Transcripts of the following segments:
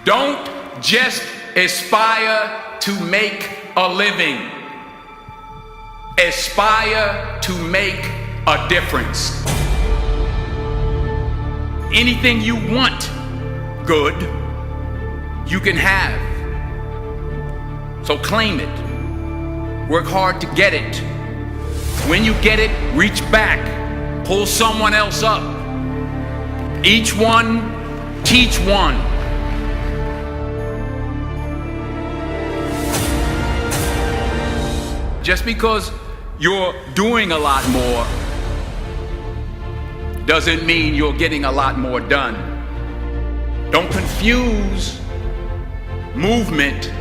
Don't just aspire to make a living. Aspire to make a difference. Anything you want good, you can have. So claim it. Work hard to get it. When you get it, reach back. Pull someone else up. Each one, teach one. Just because you're doing a lot more doesn't mean you're getting a lot more done. Don't confuse movement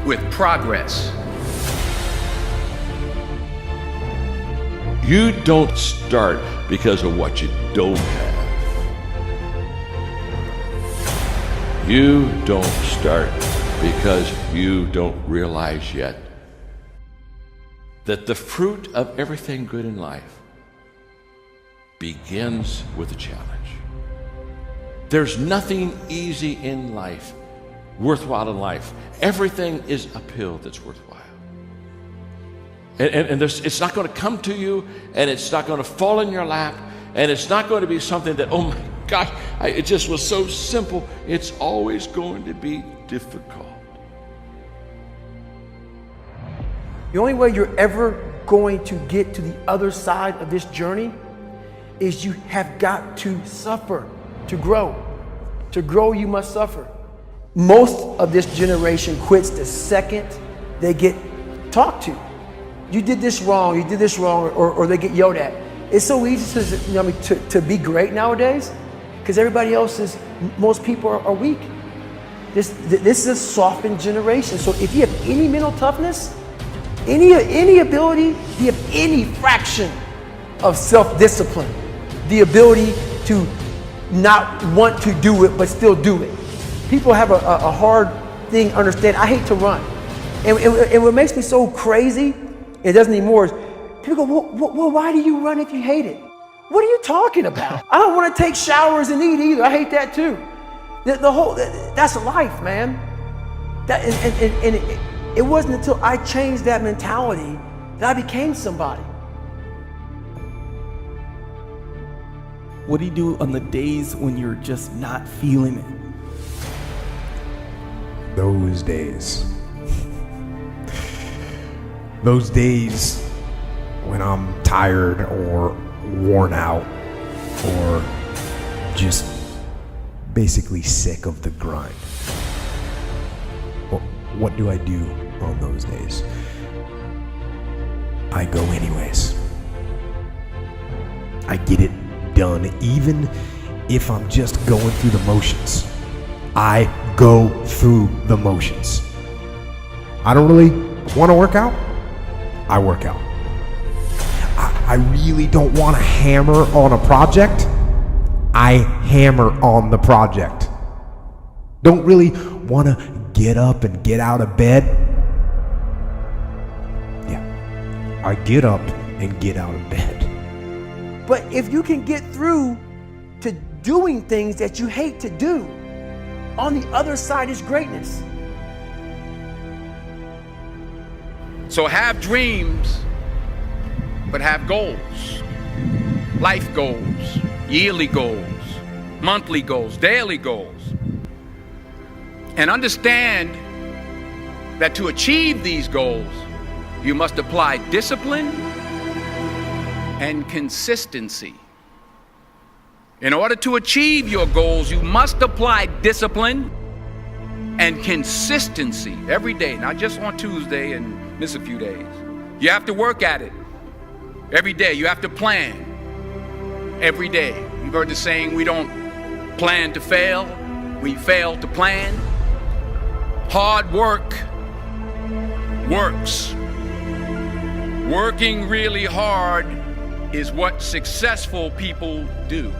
with progress. You don't start because of what you don't have. You don't start because you don't realize yet that the fruit of everything good in life begins with a challenge. There's nothing easy in life, worthwhile in life. Everything is uphill that's worthwhile. And it's not going to come to you, and it's not going to fall in your lap, and it's not going to be something that, oh my gosh, it just was so simple. It's always going to be difficult. The only way you're ever going to get to the other side of this journey is you have got to suffer to grow. To grow, you must suffer. Most of this generation quits the second they get talked to. You did this wrong, or they get yelled at. It's so easy to be great nowadays because everybody else is, most people are weak. This is a softened generation. So if you have any mental toughness, any ability, if you have any fraction of self-discipline, the ability to not want to do it but still do it. People have a hard thing understand. I hate to run. And what makes me so crazy, it doesn't anymore, is people go, well, why do you run if you hate it? What are you talking about? I don't want to take showers and eat either. I hate that too. That's life, man. It wasn't until I changed that mentality that I became somebody. What do you do on the days when you're just not feeling it? Those days. Those days when I'm tired or worn out or just basically sick of the grind. Well, what do I do on those days? I go anyways. I get it done, even if I'm just going through the motions. I go through the motions. I don't really want to work out. I work out. I really don't want to hammer on a project. I hammer on the project. Don't really want to get up and get out of bed. Yeah, I get up and get out of bed. But if you can get through to doing things that you hate to do, on the other side is greatness. So have dreams, but have goals. Life goals, yearly goals, monthly goals, daily goals. And understand that to achieve these goals, you must apply discipline and consistency. In order to achieve your goals, you must apply discipline and consistency every day, not just on Tuesday and miss a few days. You have to work at it every day. You have to plan every day. You've heard the saying, we don't plan to fail, we fail to plan. Hard work works. Working really hard is what successful people do.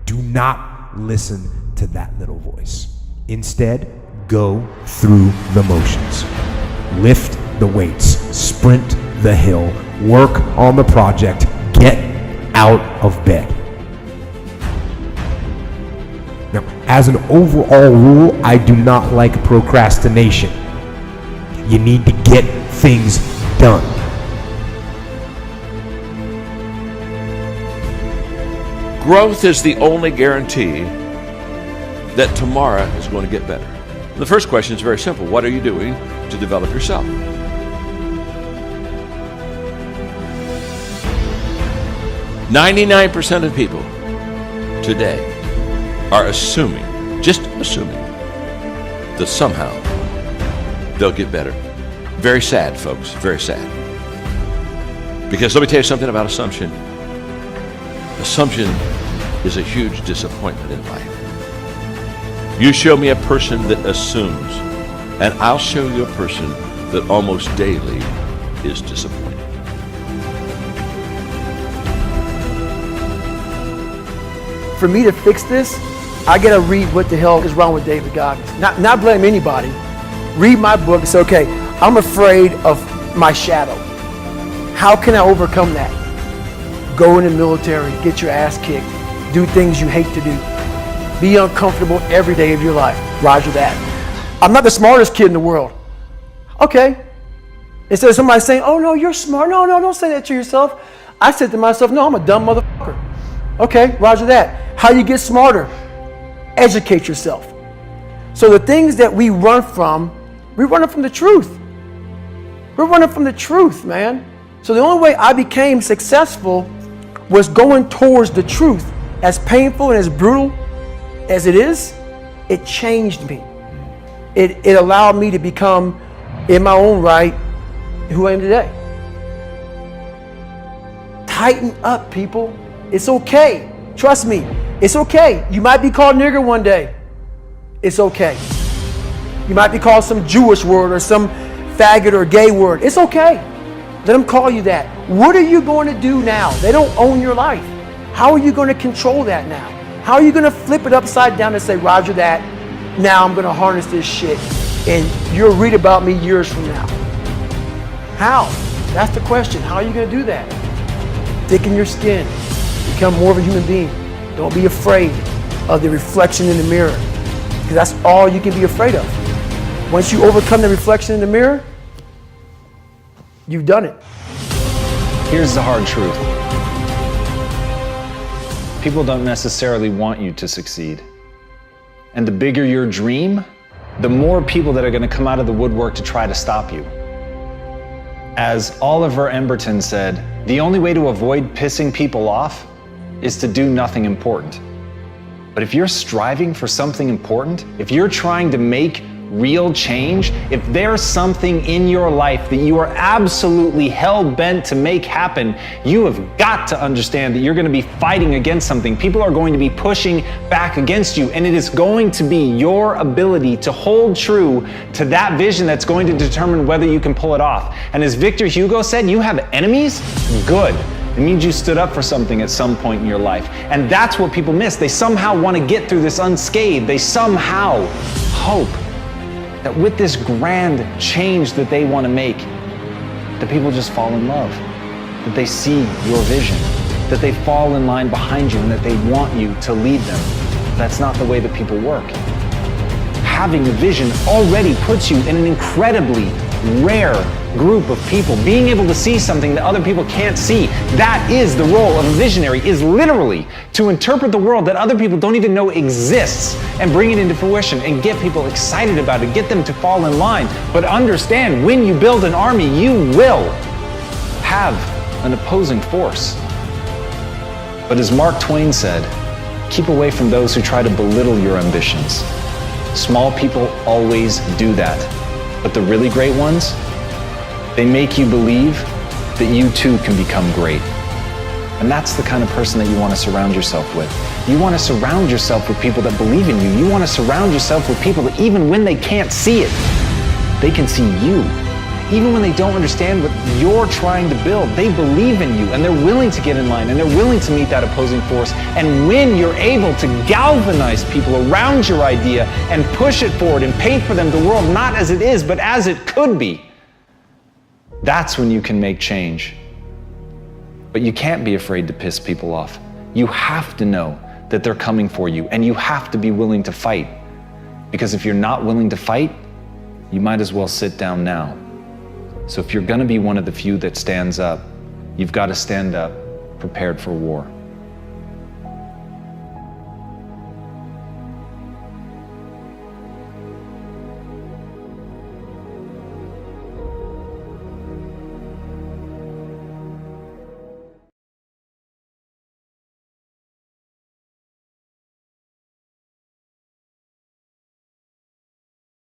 Do not listen to that little voice. Instead, go through the motions. Lift the weights. sprint the hill, work on the project, get out of bed. Now, as an overall rule, I do not like procrastination. You need to get things done. Growth is the only guarantee that tomorrow is going to get better. The first question is very simple. What are you doing to develop yourself? "99% of people today are assuming, just assuming, that somehow they'll get better. Very sad, folks, very sad. Because let me tell you something about assumption. Assumption is a huge disappointment in life. You show me a person that assumes, and I'll show you a person that almost daily is disappointed. For me to fix this, I gotta read what the hell is wrong with David Goggins. Not blame anybody. Read my book and say, okay, I'm afraid of my shadow. How can I overcome that? Go in the military, get your ass kicked, do things you hate to do. Be uncomfortable every day of your life. Roger that. I'm not the smartest kid in the world. Okay. Instead of somebody saying, oh no, you're smart. No, don't say that to yourself. I said to myself, no, I'm a dumb motherfucker. Okay, roger that. How you get smarter? Educate yourself. So the things that we run from the truth. We're running from the truth, man. So the only way I became successful was going towards the truth. As painful and as brutal as it is, it changed me. It allowed me to become, in my own right, who I am today. Tighten up, people. It's okay. Trust me. It's okay. You might be called nigger one day. It's okay. You might be called some Jewish word or some faggot or gay word. It's okay. Let them call you that. What are you going to do now? They don't own your life. How are you going to control that now? How are you going to flip it upside down and say, roger that, now I'm going to harness this shit and you'll read about me years from now? How? That's the question. How are you going to do that? Thicken your skin. Become more of a human being. Don't be afraid of the reflection in the mirror, because that's all you can be afraid of. Once you overcome the reflection in the mirror, you've done it. Here's the hard truth. People don't necessarily want you to succeed. And the bigger your dream, the more people that are going to come out of the woodwork to try to stop you. As Oliver Emberton said, the only way to avoid pissing people off is to do nothing important. But if you're striving for something important, if you're trying to make real change, if there's something in your life that you are absolutely hell-bent to make happen, you have got to understand that you're going to be fighting against something. People are going to be pushing back against you, and it is going to be your ability to hold true to that vision that's going to determine whether you can pull it off. And as Victor Hugo said, you have enemies? Good. It means you stood up for something at some point in your life. And that's what people miss. They somehow want to get through this unscathed. They somehow hope that with this grand change that they want to make, that people just fall in love, that they see your vision, that they fall in line behind you, and that they want you to lead them. That's not the way that people work. Having a vision already puts you in an incredibly rare group of people. Being able to see something that other people can't see, that is the role of a visionary, is literally to interpret the world that other people don't even know exists and bring it into fruition and get people excited about it, get them to fall in line. But understand, when you build an army, you will have an opposing force. But as Mark Twain said, keep away from those who try to belittle your ambitions. Small people always do that. But the really great ones, they make you believe that you too can become great. And that's the kind of person that you want to surround yourself with. You want to surround yourself with people that believe in you. You want to surround yourself with people that even when they can't see it, they can see you. Even when they don't understand what you're trying to build, they believe in you and they're willing to get in line and they're willing to meet that opposing force. And when you're able to galvanize people around your idea and push it forward and paint for them the world not as it is, but as it could be, That's when you can make change. But you can't be afraid to piss people off. You have to know that they're coming for you, and you have to be willing to fight. Because if you're not willing to fight, you might as well sit down now. So if you're gonna be one of the few that stands up, you've got to stand up prepared for war.